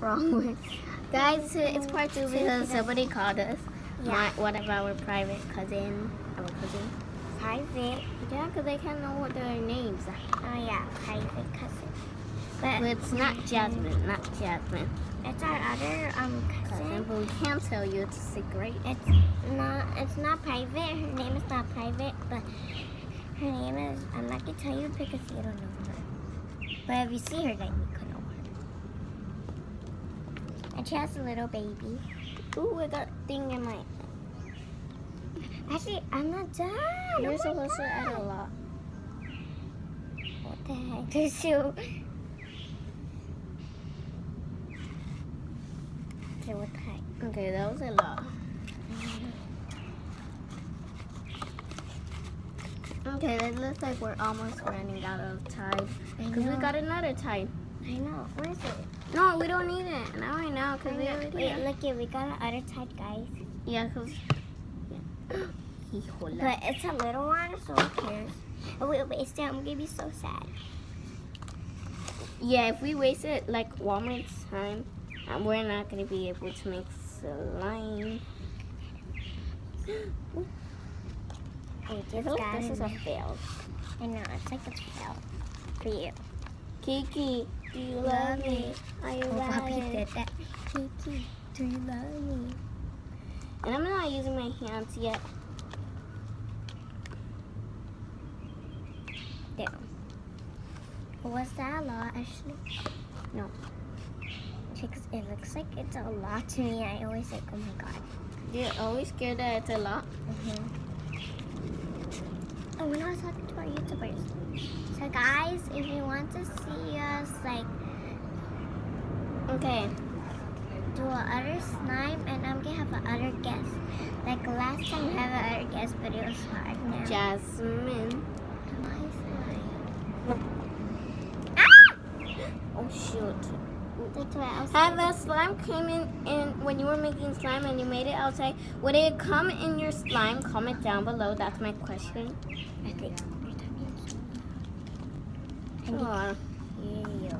wrong word. Guys, it's part 2 because somebody called us. Yeah. One of our private cousin. Our cousin. Private. Yeah, because they can't know what their names are. Oh yeah, private cousin. But it's not Jasmine. Not Jasmine. It's our other Cousin, cousin. but we can't tell you. It's a secret. It's not private. Her name is not private, but her name is, I'm not gonna tell you because you don't know her. But if you see her, then you could know her. And she has a little baby. Ooh, I got a thing in my. Actually, I'm not done. You're Oh my supposed to add a God. lot. What the heck? There's two. Okay, what the heck? Okay, that was a lot. Okay, it looks like we're almost running out of tide. Because we got another tide. I know. Where is it? No, we don't need it. Not right now, because we already Wait, have. look it. We got an other tide, guys. Yeah, because. But it's a little one, so who cares? Oh, wait, still, I'm gonna be so sad. Yeah, if we waste it like 1 minute's time, we're not going to be able to make slime. Wait, I feel like this is a fail. I know, it's like a fail for you. Kiki, do you love me? Are you Oh, Poppy valid? did that. Kiki, do you love me? And I'm not using my hands yet. Down. Was that a lot, Ashley? No. Because it looks like it's a lot to me. I always think, oh my God. You're always scared that it's a lot. Oh, when I was talking to our YouTubers. So guys, if you want to see us like Okay. do a other slime, and I'm gonna have a other guest. Like last time we had a other guest, but it was hard now. Jasmine. My slime. Oh, shoot. That's why I was Have the slime came in when you were making slime and you made it outside? Would it come in your slime? Comment down below. That's my question. I think Aw. hear you.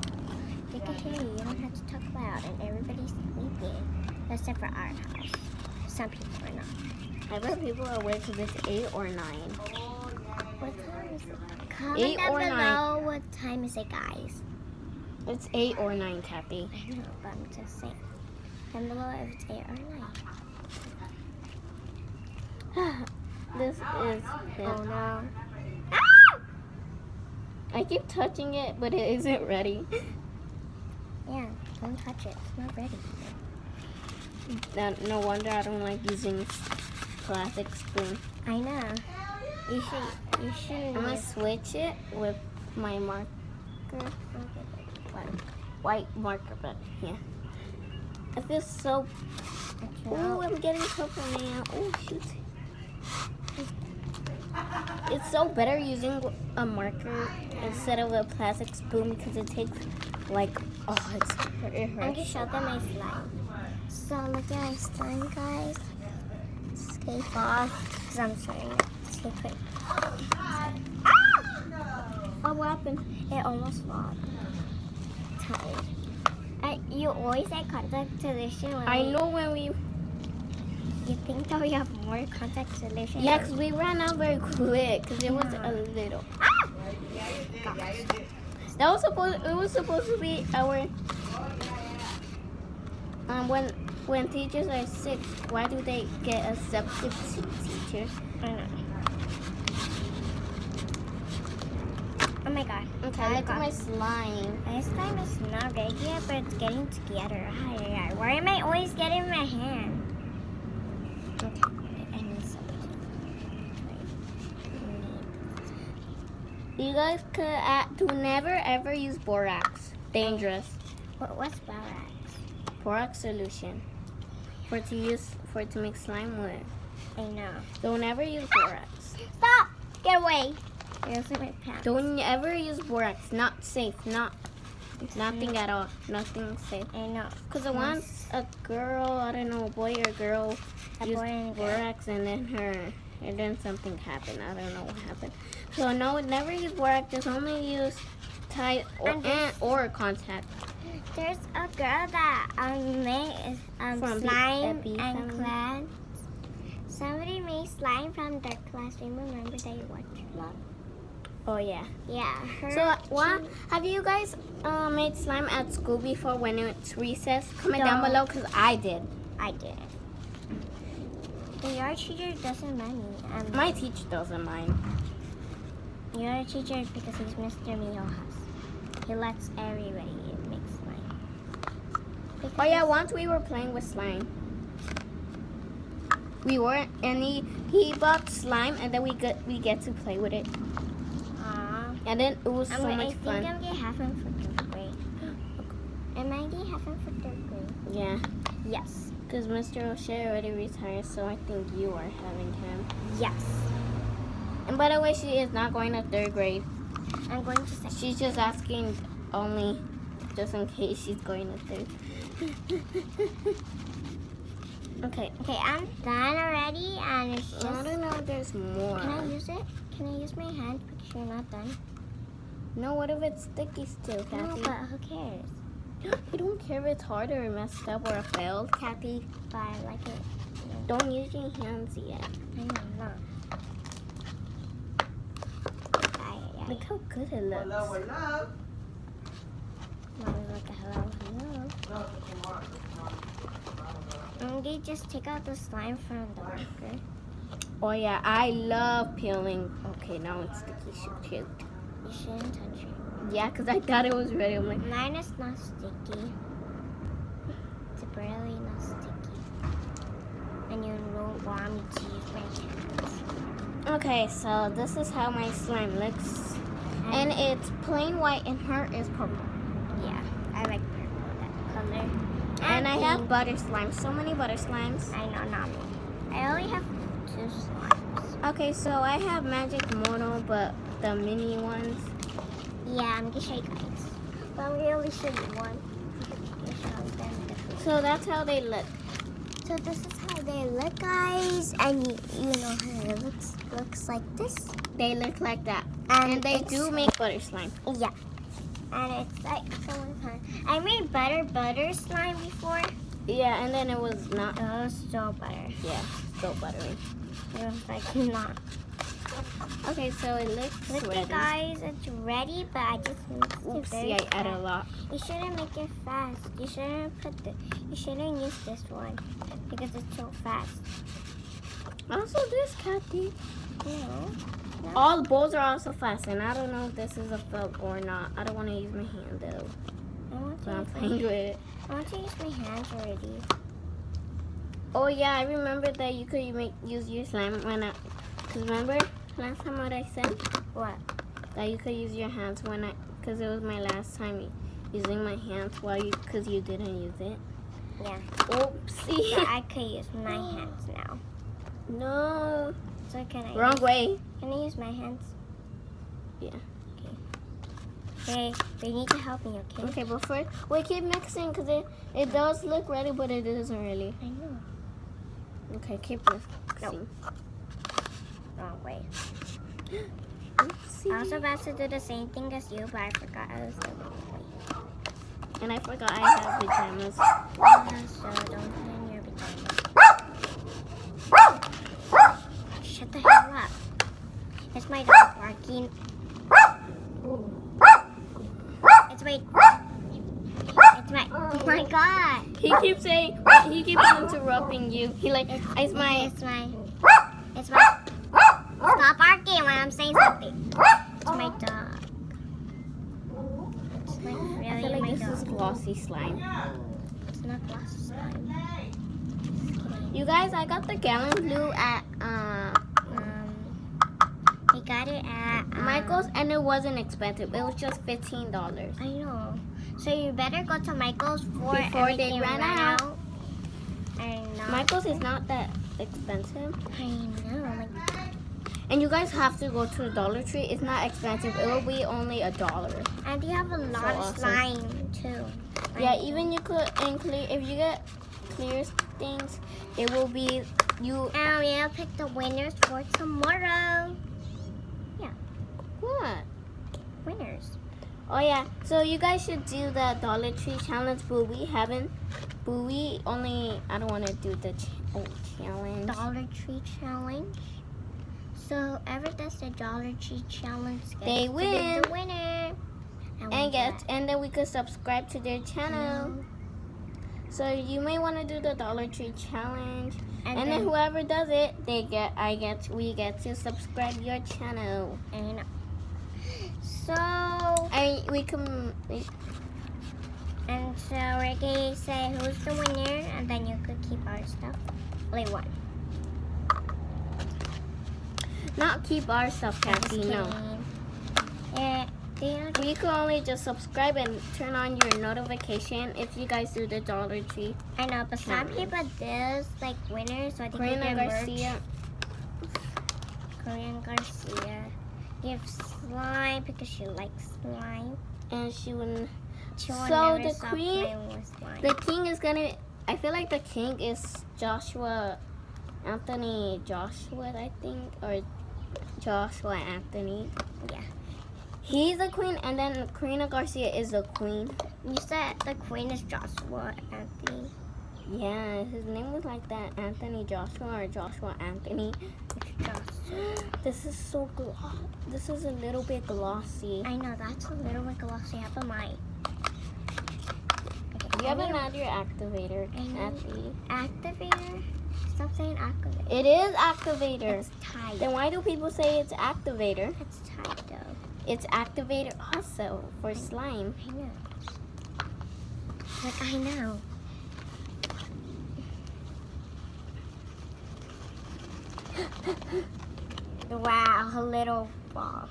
They can hear you. You don't have to talk loud, and everybody's sleeping. Except for our house. Some people are not. I bet people are awake because it's 8 or 9. What time is it? Comment 8 down or below 9. what time is it, guys. It's 8 or 9, Kathy. I know, but I'm just saying. Down below if it's 8 or 9. This is it. Oh no. I keep touching it, but it isn't ready. Yeah, don't touch it. It's not ready. No wonder I don't like using plastic spoon. I know. You should. I'm gonna switch it with my marker. White marker, but yeah. I feel so. Oh, I'm getting purple now. Oh shoot. It's so better using a marker instead of a plastic spoon because it takes like it I'm hurts. gonna show them my slime. So look at my slime, guys. Escape off, because I'm showing it. Secret. Oh, what happened? It almost fell. Tired. You always say contact solution when I know when we. You think that we have more contact solution? Yeah, because we ran out very quick because it was a little. Gosh. That was supposed. It was supposed to be our. When teachers are sick, why do they get a substitute teacher? I know. Oh my God. Okay, look at my slime. My slime is not ready yet, but it's getting together. Hi. Why am I always getting my hand? Okay. I need something. You guys could never ever use borax. Dangerous. What's borax? Borax solution. For it to make slime with. I know. Don't ever use borax. Stop! Get away! Here's my pants. Don't ever use borax. Not safe. Nothing at all. Nothing safe. I know. Because once a girl, I don't know, a boy or girl, A used boy and a girl. borax and then something happened. I don't know what happened. So no, never use borax. Just only use tight or contact. There's a girl that made From slime the and family. class. Somebody made slime from their class. Remember that you watched a lot? Oh yeah. Yeah. Her, So what have you guys made slime at school before when it's recess? Comment down No. below because I did. I did. Your teacher doesn't mind me. My teacher doesn't mind. Your teacher is because he's Mr. Miyohas. He lets everybody make slime. Oh yeah, once we were playing with slime. We were, and he bought slime, and then we get to play with it, and then it was so I much think fun. I'm gonna have him for third grade. Am I gonna have him for third grade? Yeah, Yes. because Mr. O'Shea already retired, so I think you are having him. Yes. And by the way, she is not going to third grade. I'm going to second. She's just asking only, just in case she's going to third. Okay. Okay, I'm done already, and it's just. I don't know if there's more. Can I use it? Can I use my hand because you're not done? No, what if it's sticky still, No, Kathy? but who cares? You don't care if it's hard or messed up or failed, Kathy. But I like it. Don't use your hands yet. I know, not. Look how good it looks. Mommy's like a hello, hello. And they just take out the slime from the marker. Oh yeah, I love peeling. Okay, now it's sticky. Shoot. You shouldn't touch it. Yeah, because I thought it was ready. I'm like, Mine is not sticky. It's barely not sticky. And you don't want me to use my hands. okay, so this is how my slime looks. And it's plain white and her is purple. Yeah, I like purple, that color. And I have pink. butter slime. So many butter slimes. I know, not me. I only have 2 slimes. Okay, so I have Magic Mono, but the mini ones. Yeah, I'm gonna show you guys. But I'm gonna only show you one. I'll show them different. So that's how they look. So this is how they look, guys. And you know how it looks like this. They look like that. And And they it's- do make butter slime. Yeah. And it's like someone's hand. I made butter slime before. Yeah, and then it was not. It was so butter. Yeah, so buttery. It was like not. Okay, so it looks Look, ready. guys, it's ready, but I just mixed it Oopsie, very I added a fast. lot. You shouldn't make it fast. You shouldn't use this one because it's so fast. Also, this Kathy. No. All bowls are also fast, and I don't know if this is a felt or not. I don't want to use my hand though, I want so to I'm use playing with it. I want to use my hands already. Oh yeah, I remember that you could use your slime when I. Cause remember last time what I said What? that you could use your hands when I. Cause it was my last time using my hands cause you didn't use it. Yeah. Oopsie. So I could use my hands now. No. So can I? Wrong way. Can I use my hands? Yeah. Okay. They need to help me. Okay. Okay, but first we keep mixing cause it does look ready, but it isn't really. I know. Okay, keep mixing. Wrong way. Oopsie. I was about to do the same thing as you, but I forgot I was the wrong way. And I forgot I have pajamas. Yeah, so don't put in your pajamas. Shut the hell up. It's my dog barking. It's my. Oh my god. He keeps interrupting you. He like, it's my. It's my. Stop barking when I'm saying something. It's my dog. It's like I really feel like my this dog. is glossy slime. It's not glass slime. You guys, I got the gallon blue at We got it at Michael's, and it wasn't expensive. It was just $15. I know. So you better go to Michael's Before they everything ran out. out. I know. Michael's is not that expensive. I know. Like, And you guys have to go to the Dollar Tree. It's not expensive. It will be only $1. and they have a lot of awesome. slime too. Yeah, even you could include, if you get clear things, it will be, And we'll pick the winners for tomorrow. what? Winners. Oh yeah, so you guys should do the Dollar Tree challenge, but we haven't. But we only. I don't want to do the challenge. Dollar Tree challenge. So whoever does the Dollar Tree challenge gets They to win. be the winner. And then we could subscribe to their channel. So you may want to do the Dollar Tree challenge, and then whoever does it, we get to subscribe your channel. And so and so we're gonna say who's the winner, and then you could keep our stuff. Only one. Not keep our stuff, Kathy. No. Yeah. You can only just subscribe and turn on your notification if you guys do the Dollar Tree. I know, but some people do like winners, so I think Karina Garcia. Karina Garcia gives slime because she likes slime. And she wouldn't. She will So never the stop queen, playing with slime. the king is gonna. I feel like the king is Anthony Joshua, I think, or Joshua Anthony. Yeah. He's the queen, and then Karina Garcia is the queen. You said the queen is Joshua Anthony. Yeah, his name was like that, Anthony Joshua or Joshua Anthony. Joshua. This is so glossy. This is a little bit glossy. I know, that's a little bit glossy. How about mine? You haven't had your activator, I know. Kathy. Activator? Stop saying activator. It is activator. It's tight. Then why do people say it's activator? It's tight though. It's activator also for slime. I know. Like I know. Wow, a little ball.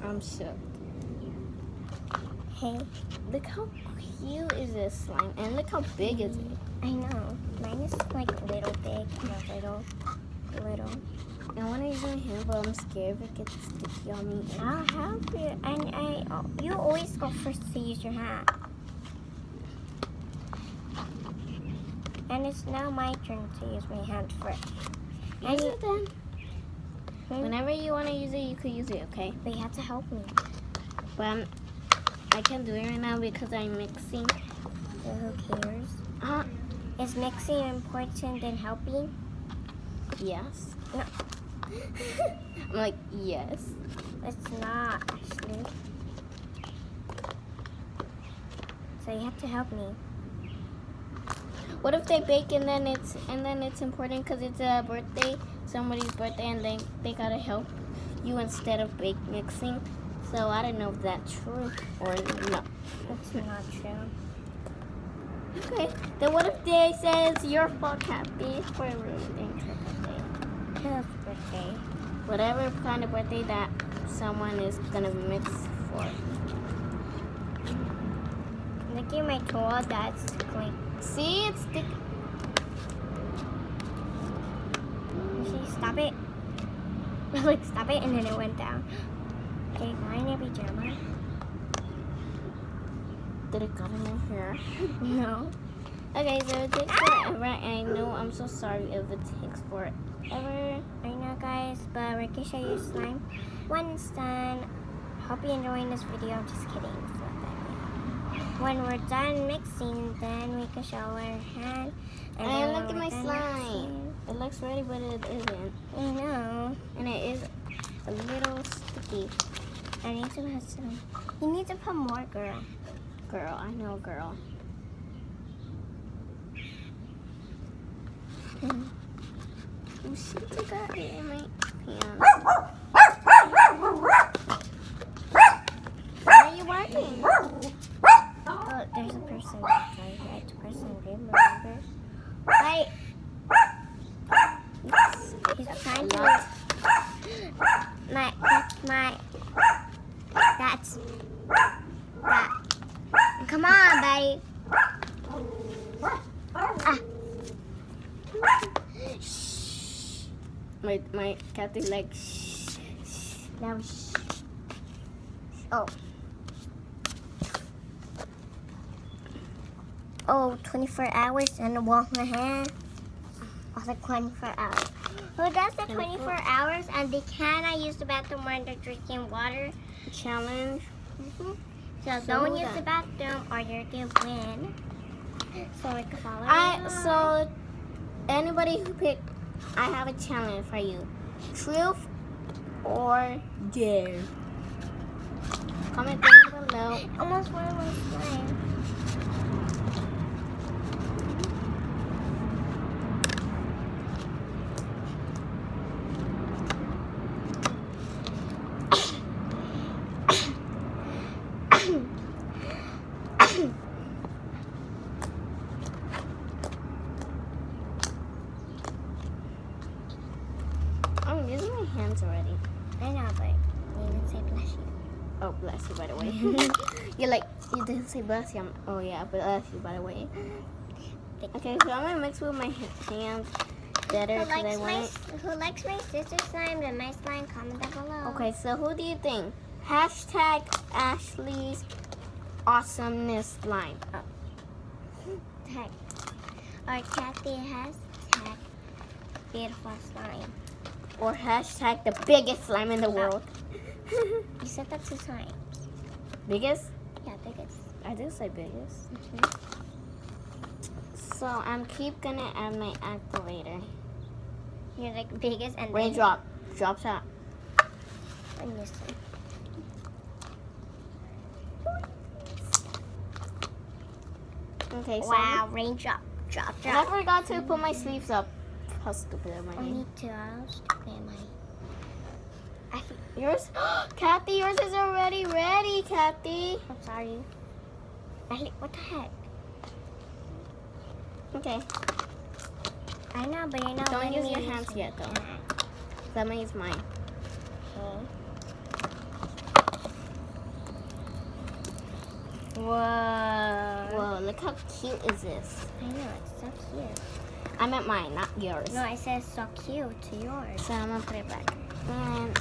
I'm shook. Hey, Look how cute is this slime, and look how big is it. I know. Mine is like a little big and a little. I want to use my hand, but I'm scared if it gets sticky on me. I'll help you. And you always go first to use your hand. And it's now my turn to use my hand first. Use it then. Whenever you want to use it, you could use it, okay? But you have to help me. But I can't do it right now because I'm mixing. So who cares? Is mixing important than helping? Yes. No. I'm like, yes. It's not actually. So you have to help me. What if they bake and then it's important because it's a birthday, somebody's birthday, and they gotta help you instead of mixing? So I don't know if that's true or not. That's not true. Okay. Then what if they say it's your fault, Kathy, for ruining your birthday? Whose birthday? Whatever kind of birthday that someone is gonna mix for. Look at my tool that's tickling. See, it's stick. See, stop it. Like, stop it, and then it went down. Okay, mine your pajama. Did it got in your hair? No. Okay, so it takes forever. I know. I'm so sorry if it takes forever. I know, guys, but we're gonna show you slime when it's done. Hope you're enjoying this video. I'm just kidding. It's not done yet. When we're done mixing, then we can show our hand. And then look at when my we're done slime. It looks ready, but it isn't. I know. And it is a little sticky. I need to put some. You need to put more, girl. Girl, I know, girl. Oh, she took out it in my pants. Why are you barking? Oh, there's a person right here. It's a person, remember? Right. He's trying to. That's that. Come on, buddy. Ah. My cat is like, shh, shh. Now, shh. Oh. Oh, 24 hours and a walk in the hand. I was like 24 hours. Who does the 24 hours and they cannot use the bathroom when they're drinking water? Challenge. So don't use the bathroom or you're gonna win. So we can follow. So anybody who picked, I have a challenge for you. Truth or dare. Comment down below. Almost one of my slime. I'm using my hands already. I know, but you didn't say bless you. Oh, bless you, by the way. You didn't say bless you. Oh, yeah, bless you, by the way. Okay, so I'm going to mix with my hands better because I want it. Who likes my sister slime and my slime? Comment down below. Okay, so who do you think? Hashtag Ashley's awesomeness slime. Tag. Or Kathy has tag beautiful slime. Or hashtag the biggest slime in the world. You said that 2 times. Biggest? Yeah, biggest. I did say biggest. So I'm keep gonna add my activator. You're like biggest and Raindrop. Drops out. And this one. Okay, so Wow, raindrop. Drop, I drop. forgot to put my sleeves up. How stupid am I? I need to. How stupid am I? Yours? Kathy, yours is already ready, Kathy. I'm sorry. What the heck? Okay. I know, but you're not Don't letting use your me hands it. yet, though. Let me use mine. Okay. Whoa. Whoa, look how cute is this. I know, it's so cute. I meant mine, not yours. No, I said so cute to yours. So I'm gonna put it back. And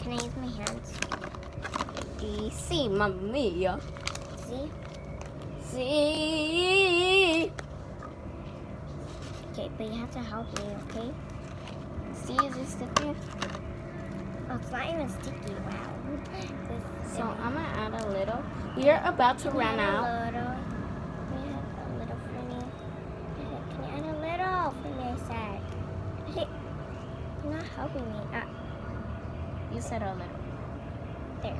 Can I use my hands? see, mamma mia. See? See. Okay, but you have to help me, okay? See, is it sticky? Oh, it's not even sticky. Wow. So I'm gonna add a little. You're about to run out. Can you add a little for me? Can you add a little for me, I said? You're not helping me. You said a little. There.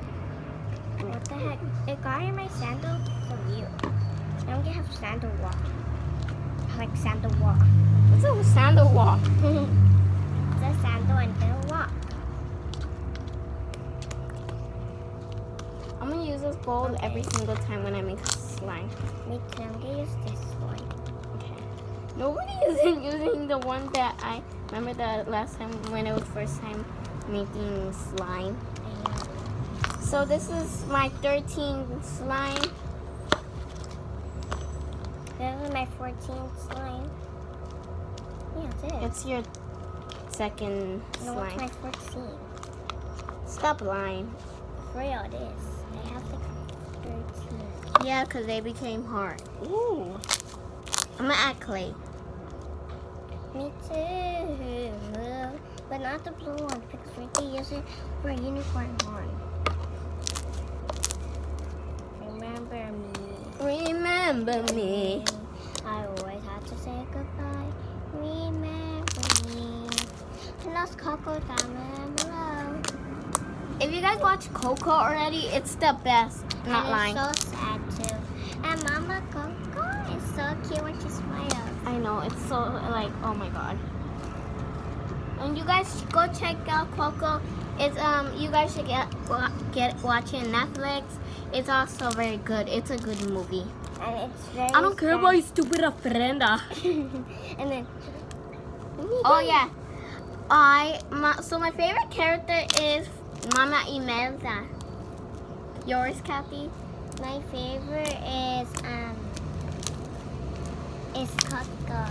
What the heck? It got in my sandal. So weird. I'm gonna have sandal walk. I like sandal walk. What's a sandal walk? It's a sandal and then walk. I'm gonna use this bowl every single time when I make slime. Me too. I'm gonna use this one. Okay. Nobody isn't using the one that I remember the last time when it was first time making slime. I know. So this is my 13th slime. This is my 14th slime. Yeah, it is. It's your second No, it's slime. my 14th. Stop lying. For real, it is. I have like 13. Yeah, because they became hard. Ooh. I'm gonna add clay. Me too. But not the blue one because we can use it for a unicorn horn. Remember me. Remember me. I always have to say goodbye. Remember me. Lost Coco down below. If you guys watch Coco already, it's the best. Not And lying. it's so sad too. And Mama Coco is so cute when she smiles. I know, it's so like, oh my god. And you guys go check out Coco. It's you guys should get watch it on Netflix. It's also very good. It's a good movie. And it's very I don't care sad. about you stupid ofrenda. And then Oh yeah. So my favorite character is Mama Imelda. Yours, Kathy? my favorite is Coco.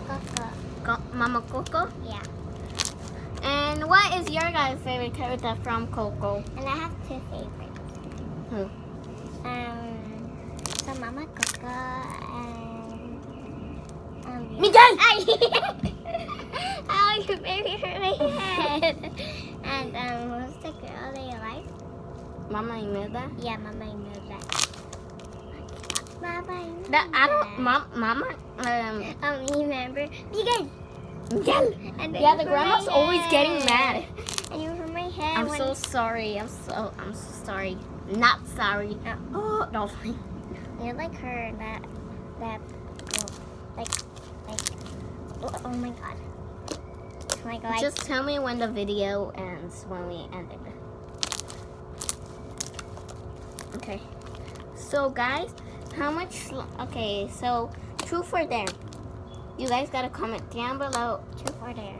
Coco. Mama Coco? Yeah. And what is your guys' favorite character from Coco? And I have 2 favorites. Who? So Mama Coco and Miguel! I the baby hurt my head. And who's the girl that you like? Mama Imelda. Yeah, Mama Imelda. Mama Imelda. That I don't. Mama. You remember? You guys. Yeah. And Yeah, the grandma's always getting mad. And you hurt my head. I'm so sorry. I'm so sorry. Not sorry. Oh, no. You're like her. That. Like. Oh my god. Oh my god. Just tell me when the video ends, when we end it. Okay. So guys, how much? Okay, so truth or dare? You guys gotta comment down below. Truth or dare?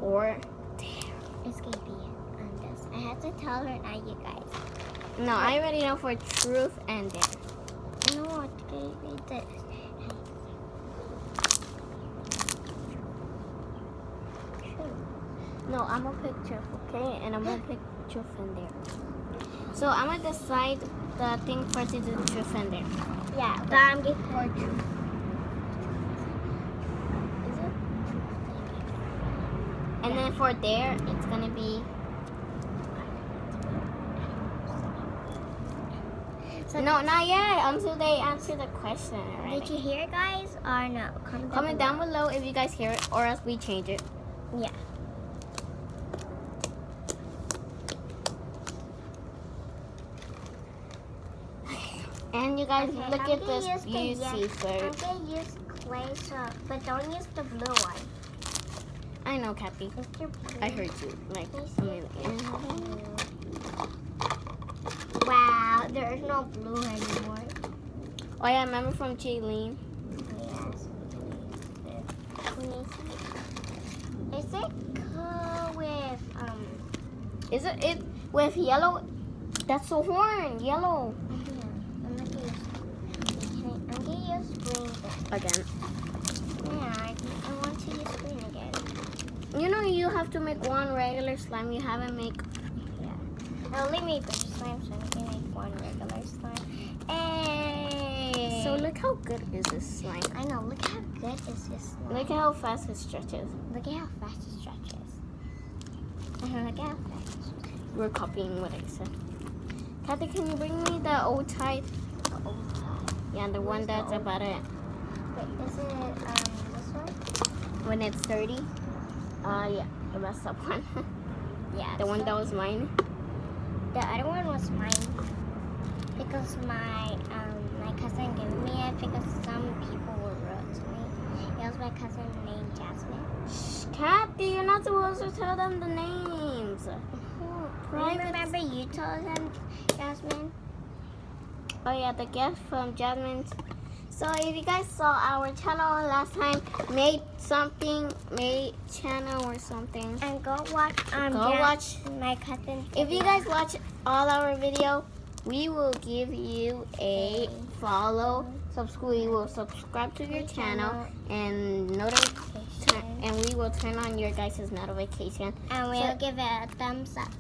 Or dare? It's gonna be on this. I have to tell her, not you guys. No, I already know for truth and dare. No, it's gonna be this. No, I'm gonna pick truth, okay? And I'm gonna pick truth and dare. So I'm gonna decide the thing for to do truth and dare. Yeah, but I'm getting for truth. Is it? And then for dare, it's gonna be. So No, not yet. Until they answer the question. Already. did you hear it, guys, or no? Comment down below if you guys hear it, or else we change it. Yeah. And you guys Okay, look I'm at gonna this use the beauty I'm first. gonna use clay, but don't use the blue one. I know, Kathy. Use your blue. I heard you. Like, Use I mean, Wow, there's no blue anymore. oh yeah, remember from Jaylene? Yes. Is it cool with Is it with yellow? That's the horn, yellow. I'm gonna use green then. Again. Yeah, I want to use green again. You know you have to make one regular slime. You haven't make. Yeah. Only made bigger slime, so I can make one regular slime. Hey. So look how good is this slime. I know. Look how good is this slime. Look at how fast it stretches. Look at how fast it stretches. Look at how fast it stretches. We're copying what I said. Kathy, can you bring me the old type? Yeah, the one that's about it. Wait, is it this one? When it's 30. Yeah, the messed up one. Yeah. The one that was mine. The other one was mine because my cousin gave me it because some people were rude to me. It was my cousin named Jasmine. Shh, Kathy, you're not supposed to tell them the names. Private. Remember you told them Jasmine? Oh yeah, the gift from Jasmine. So if you guys saw our channel last time, made channel or something. And go watch watch. my cousin. If you guys watch all our video, we will give you a follow. We will subscribe to your channel and and we will turn on your guys' notification. And we'll give it a thumbs up.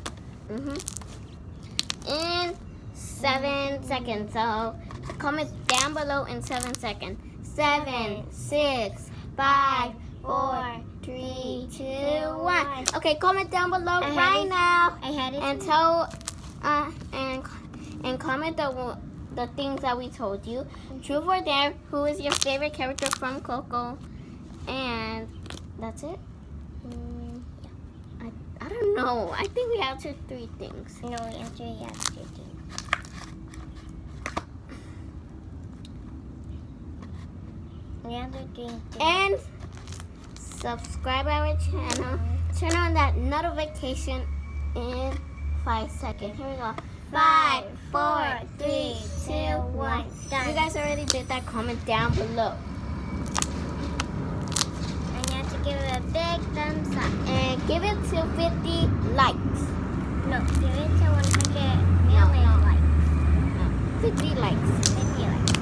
In 7 seconds. So comment down below in 7 seconds. 7, 6, 5, 4, 3, 2, 1. Okay, comment down below right now and tell and comment the things that we told you. Truth or dare, who is your favorite character from Coco? And that's it. I don't know. I think we answered 3 things. No, we answered yes, 2 things. We answered 3 things. And subscribe our channel. Turn on that notification in 5 seconds. Here we go. 5, 4, 3, 2, 1. Done. You guys already did that. Comment down below. And you have to give it a big thumbs up. And give it to 50 likes. No, give it to 100 million likes. No, 50 likes. 50 likes.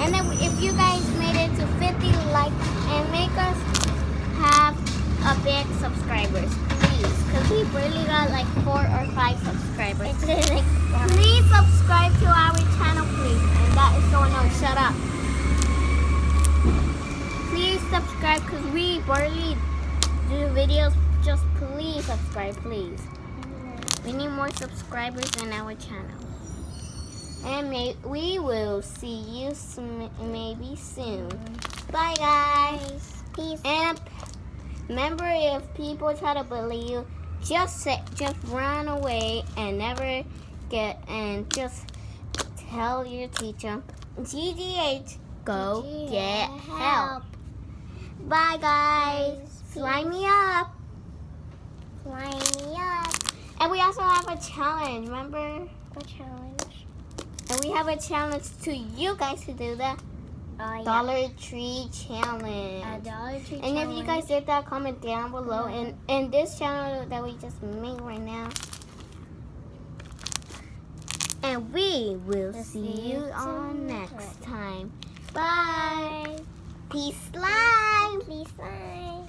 And then if you guys made it to 50 likes and make us have a big subscribers, please. Because we barely got like 4 or 5 subscribers. It's like Please subscribe to our channel, please. And that is so annoying. Shut up. Please subscribe because we barely do videos, just please subscribe, please. We need more subscribers in our channel. And we will see you maybe soon. Bye, guys. Peace. And remember, if people try to bully you, just run away and just tell your teacher, GGH, go get help. Bye, guys. Slime me up. Slime me up. And we also have a challenge, remember? What challenge? And we have a challenge to you guys to do the Dollar Tree Challenge. A Dollar Tree And challenge. if you guys did that, comment down below. And in this channel that we just made right now. And we will see you on next time. Bye. Peace, slime. Peace, slime.